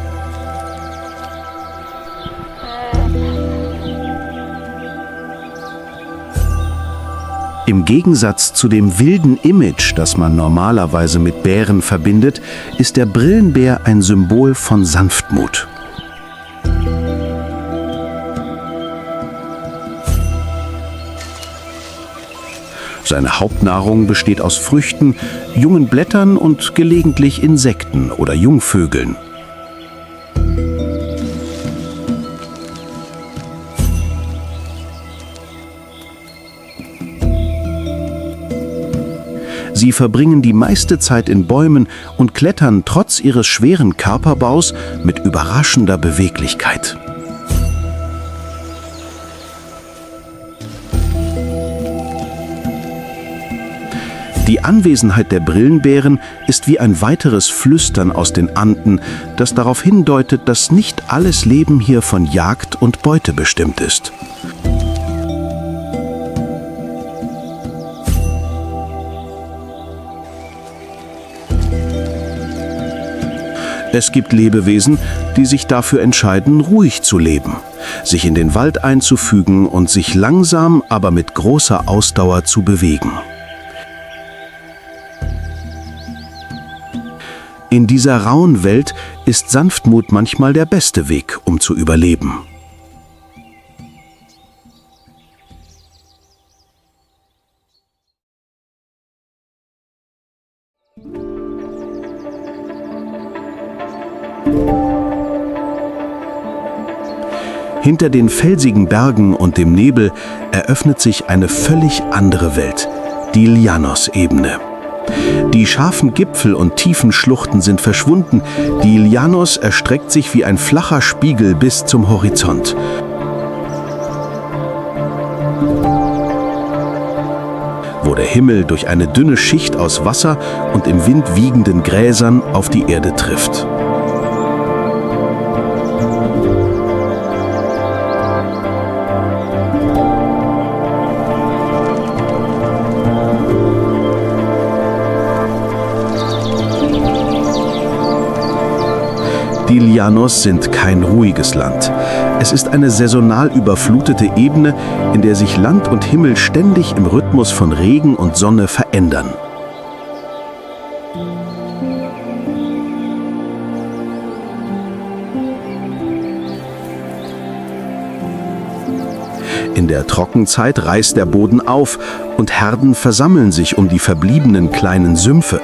Im Gegensatz zu dem wilden Image, das man normalerweise mit Bären verbindet, ist der Brillenbär ein Symbol von Sanftmut. Seine Hauptnahrung besteht aus Früchten, jungen Blättern und gelegentlich Insekten oder Jungvögeln. Sie verbringen die meiste Zeit in Bäumen und klettern trotz ihres schweren Körperbaus mit überraschender Beweglichkeit. Die Anwesenheit der Brillenbären ist wie ein weiteres Flüstern aus den Anden, das darauf hindeutet, dass nicht alles Leben hier von Jagd und Beute bestimmt ist. Es gibt Lebewesen, die sich dafür entscheiden, ruhig zu leben, sich in den Wald einzufügen und sich langsam, aber mit großer Ausdauer zu bewegen. In dieser rauen Welt ist Sanftmut manchmal der beste Weg, um zu überleben. Hinter den felsigen Bergen und dem Nebel eröffnet sich eine völlig andere Welt, die Llanos-Ebene. Die scharfen Gipfel und tiefen Schluchten sind verschwunden, die Llanos erstreckt sich wie ein flacher Spiegel bis zum Horizont. Wo der Himmel durch eine dünne Schicht aus Wasser und im Wind wiegenden Gräsern auf die Erde trifft. Die Llanos sind kein ruhiges Land. Es ist eine saisonal überflutete Ebene, in der sich Land und Himmel ständig im Rhythmus von Regen und Sonne verändern. In der Trockenzeit reißt der Boden auf und Herden versammeln sich um die verbliebenen kleinen Sümpfe.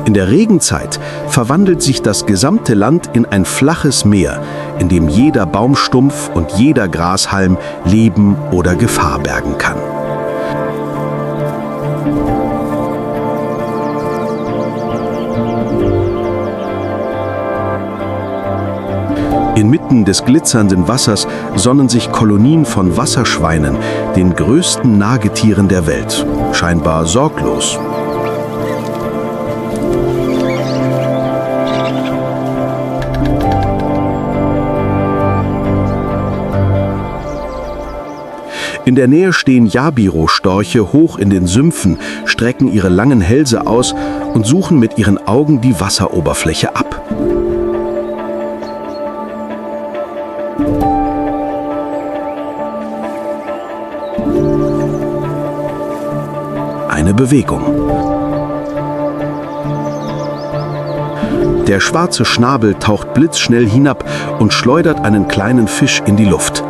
In der Regenzeit verwandelt sich das gesamte Land in ein flaches Meer, in dem jeder Baumstumpf und jeder Grashalm Leben oder Gefahr bergen kann. Inmitten des glitzernden Wassers sonnen sich Kolonien von Wasserschweinen, den größten Nagetieren der Welt, scheinbar sorglos. In der Nähe stehen Jabiro-Storche hoch in den Sümpfen, strecken ihre langen Hälse aus und suchen mit ihren Augen die Wasseroberfläche ab. Eine Bewegung. Der schwarze Schnabel taucht blitzschnell hinab und schleudert einen kleinen Fisch in die Luft.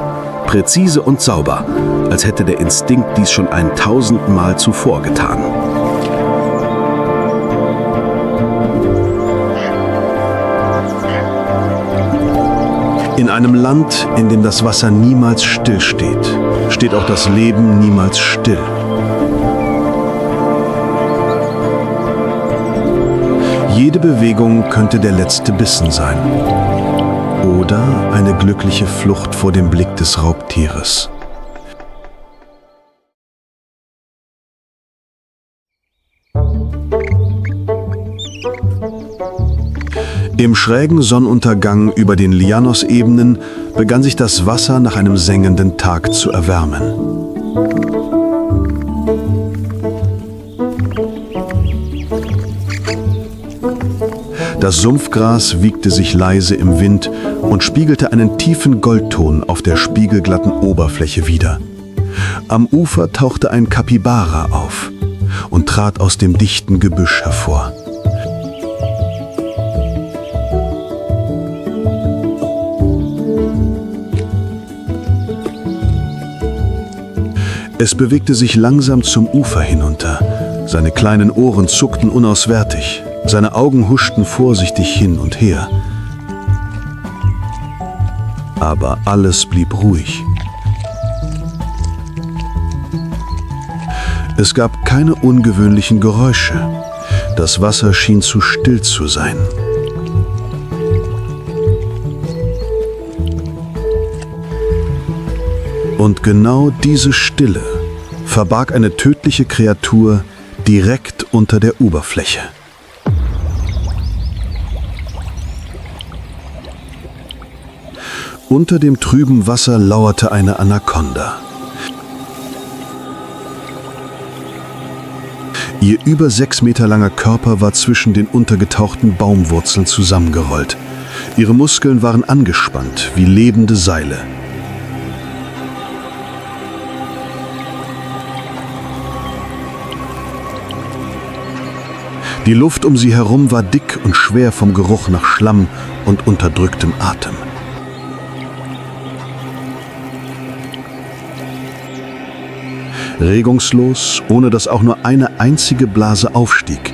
Präzise und sauber, als hätte der Instinkt dies schon 1000 Mal zuvor getan. In einem Land, in dem das Wasser niemals stillsteht, steht auch das Leben niemals still. Jede Bewegung könnte der letzte Bissen sein. Oder eine glückliche Flucht vor dem Blick des Raubtieres. Im schrägen Sonnenuntergang über den Llanos-Ebenen begann sich das Wasser nach einem sengenden Tag zu erwärmen. Das Sumpfgras wiegte sich leise im Wind und spiegelte einen tiefen Goldton auf der spiegelglatten Oberfläche wider. Am Ufer tauchte ein Kapibara auf und trat aus dem dichten Gebüsch hervor. Es bewegte sich langsam zum Ufer hinunter. Seine kleinen Ohren zuckten unauswärtig. Seine Augen huschten vorsichtig hin und her. Aber alles blieb ruhig. Es gab keine ungewöhnlichen Geräusche. Das Wasser schien zu still zu sein. Und genau diese Stille verbarg eine tödliche Kreatur direkt unter der Oberfläche. Unter dem trüben Wasser lauerte eine Anakonda. Ihr über 6 Meter langer Körper war zwischen den untergetauchten Baumwurzeln zusammengerollt. Ihre Muskeln waren angespannt wie lebende Seile. Die Luft um sie herum war dick und schwer vom Geruch nach Schlamm und unterdrücktem Atem. Regungslos, ohne dass auch nur eine einzige Blase aufstieg,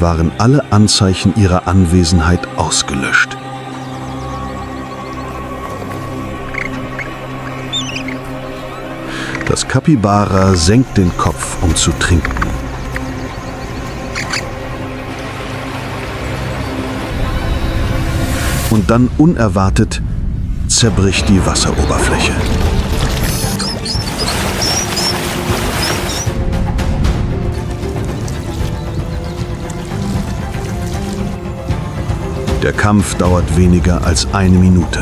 waren alle Anzeichen ihrer Anwesenheit ausgelöscht. Das Kapibara senkt den Kopf, um zu trinken. Und dann unerwartet zerbricht die Wasseroberfläche. Der Kampf dauert weniger als 1 Minute.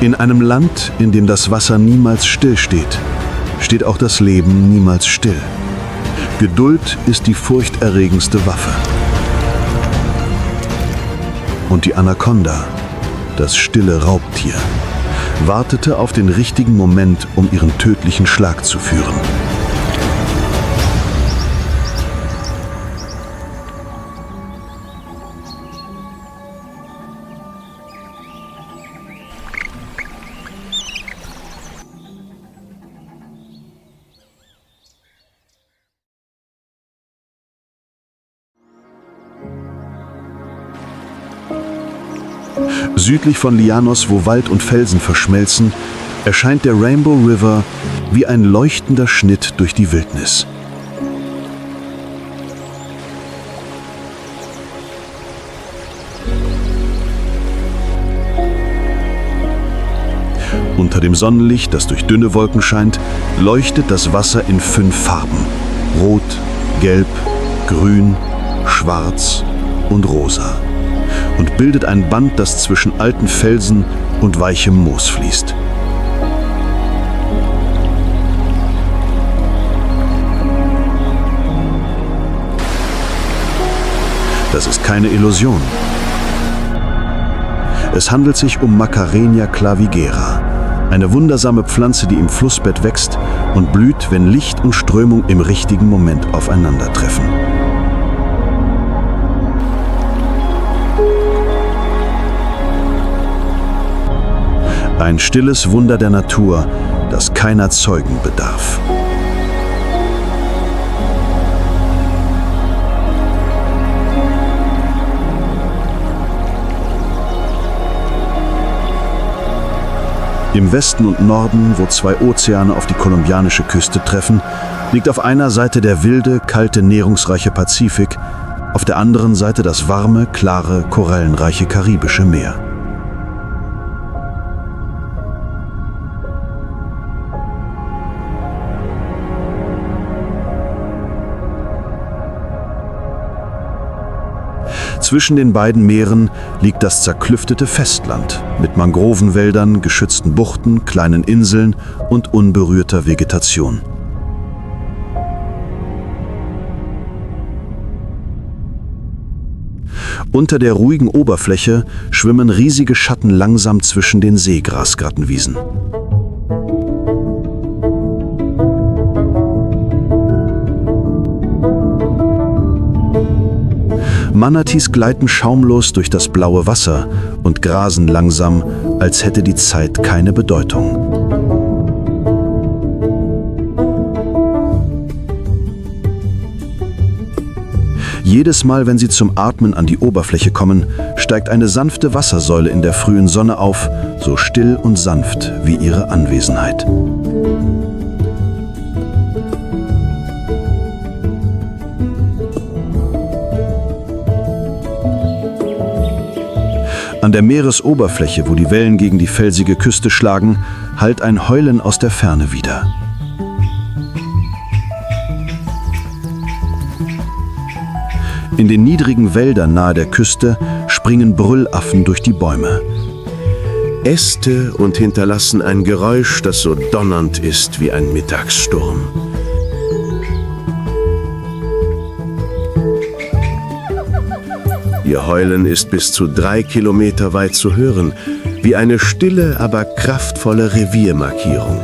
In einem Land, in dem das Wasser niemals stillsteht, steht auch das Leben niemals still. Geduld ist die furchterregendste Waffe. Und die Anaconda, das stille Raubtier, wartete auf den richtigen Moment, um ihren tödlichen Schlag zu führen. Südlich von Llanos, wo Wald und Felsen verschmelzen, erscheint der Rainbow River wie ein leuchtender Schnitt durch die Wildnis. Unter dem Sonnenlicht, das durch dünne Wolken scheint, leuchtet das Wasser in 5 Farben: Rot, Gelb, Grün, Schwarz und Rosa, und bildet ein Band, das zwischen alten Felsen und weichem Moos fließt. Das ist keine Illusion. Es handelt sich um Macarenia clavigera, eine wundersame Pflanze, die im Flussbett wächst und blüht, wenn Licht und Strömung im richtigen Moment aufeinandertreffen. Ein stilles Wunder der Natur, das keiner Zeugen bedarf. Im Westen und Norden, wo 2 Ozeane auf die kolumbianische Küste treffen, liegt auf einer Seite der wilde, kalte, nährungsreiche Pazifik, auf der anderen Seite das warme, klare, korallenreiche karibische Meer. Zwischen den beiden Meeren liegt das zerklüftete Festland mit Mangrovenwäldern, geschützten Buchten, kleinen Inseln und unberührter Vegetation. Unter der ruhigen Oberfläche schwimmen riesige Schatten langsam zwischen den Seegrasgrattenwiesen. Manatees gleiten schaumlos durch das blaue Wasser und grasen langsam, als hätte die Zeit keine Bedeutung. Jedes Mal, wenn sie zum Atmen an die Oberfläche kommen, steigt eine sanfte Wassersäule in der frühen Sonne auf, so still und sanft wie ihre Anwesenheit. An der Meeresoberfläche, wo die Wellen gegen die felsige Küste schlagen, hallt ein Heulen aus der Ferne wider. In den niedrigen Wäldern nahe der Küste springen Brüllaffen durch die Bäume. Äste und hinterlassen ein Geräusch, das so donnernd ist wie ein Mittagssturm. Ihr Heulen ist bis zu 3 Kilometer weit zu hören, wie eine stille, aber kraftvolle Reviermarkierung.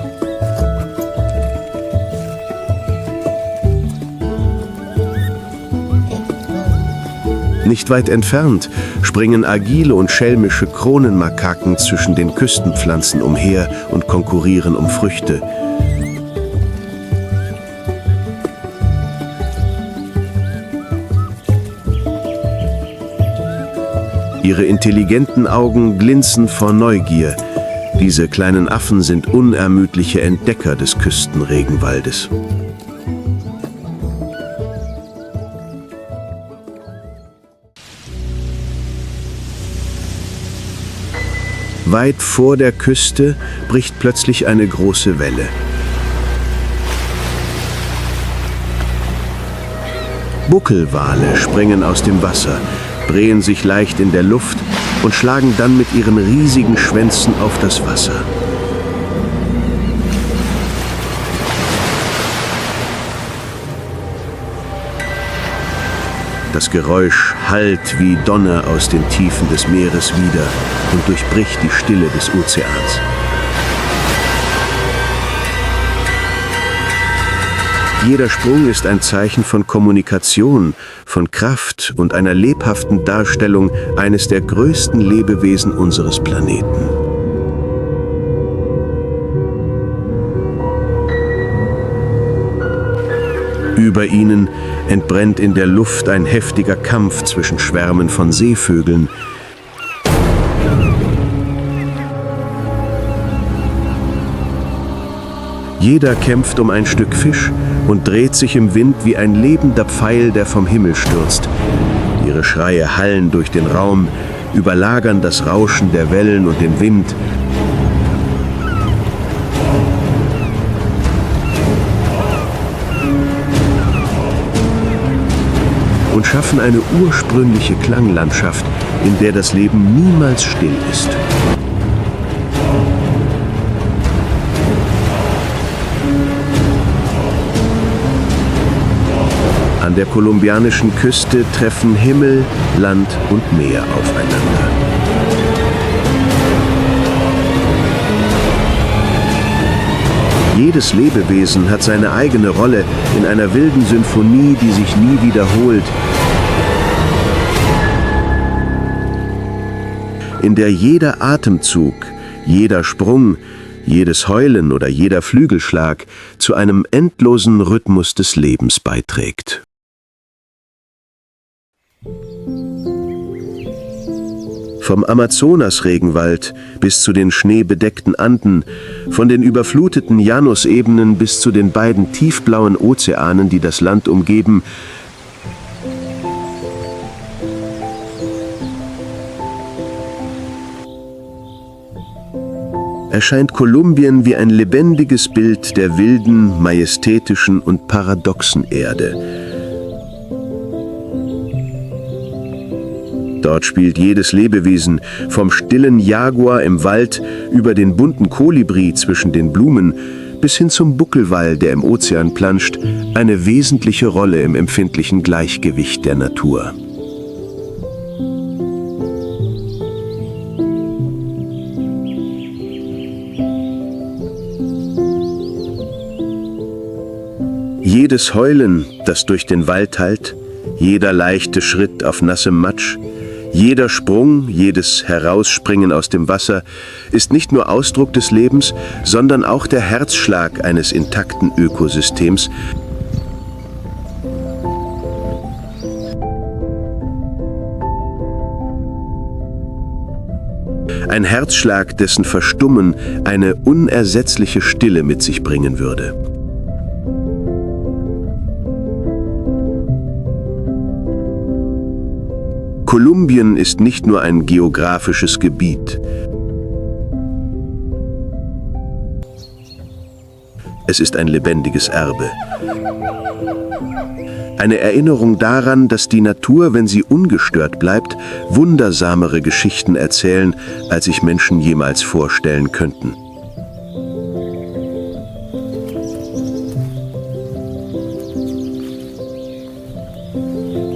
Nicht weit entfernt springen agile und schelmische Kronenmakaken zwischen den Küstenpflanzen umher und konkurrieren um Früchte. Ihre intelligenten Augen glinzen vor Neugier. Diese kleinen Affen sind unermüdliche Entdecker des Küstenregenwaldes. Weit vor der Küste bricht plötzlich eine große Welle. Buckelwale springen aus dem Wasser, drehen sich leicht in der Luft und schlagen dann mit ihren riesigen Schwänzen auf das Wasser. Das Geräusch hallt wie Donner aus den Tiefen des Meeres wider und durchbricht die Stille des Ozeans. Jeder Sprung ist ein Zeichen von Kommunikation, von Kraft und einer lebhaften Darstellung eines der größten Lebewesen unseres Planeten. Über ihnen entbrennt in der Luft ein heftiger Kampf zwischen Schwärmen von Seevögeln. Jeder kämpft um ein Stück Fisch und dreht sich im Wind wie ein lebender Pfeil, der vom Himmel stürzt. Ihre Schreie hallen durch den Raum, überlagern das Rauschen der Wellen und den Wind. Und schaffen eine ursprüngliche Klanglandschaft, in der das Leben niemals still ist. An der kolumbianischen Küste treffen Himmel, Land und Meer aufeinander. Jedes Lebewesen hat seine eigene Rolle in einer wilden Symphonie, die sich nie wiederholt, in der jeder Atemzug, jeder Sprung, jedes Heulen oder jeder Flügelschlag zu einem endlosen Rhythmus des Lebens beiträgt. Vom Amazonas-Regenwald bis zu den schneebedeckten Anden, von den überfluteten Janusebenen bis zu den beiden tiefblauen Ozeanen, die das Land umgeben, erscheint Kolumbien wie ein lebendiges Bild der wilden, majestätischen und paradoxen Erde. Dort spielt jedes Lebewesen, vom stillen Jaguar im Wald über den bunten Kolibri zwischen den Blumen bis hin zum Buckelwal, der im Ozean planscht, eine wesentliche Rolle im empfindlichen Gleichgewicht der Natur. Jedes Heulen, das durch den Wald hallt, jeder leichte Schritt auf nassem Matsch, jeder Sprung, jedes Herausspringen aus dem Wasser ist nicht nur Ausdruck des Lebens, sondern auch der Herzschlag eines intakten Ökosystems. Ein Herzschlag, dessen Verstummen eine unersetzliche Stille mit sich bringen würde. Kolumbien ist nicht nur ein geografisches Gebiet. Es ist ein lebendiges Erbe. Eine Erinnerung daran, dass die Natur, wenn sie ungestört bleibt, wundersamere Geschichten erzählen, als sich Menschen jemals vorstellen könnten.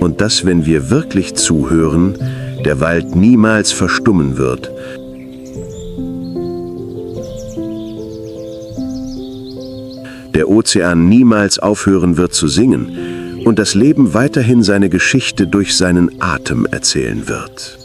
Und dass, wenn wir wirklich zuhören, der Wald niemals verstummen wird. Der Ozean niemals aufhören wird zu singen und das Leben weiterhin seine Geschichte durch seinen Atem erzählen wird.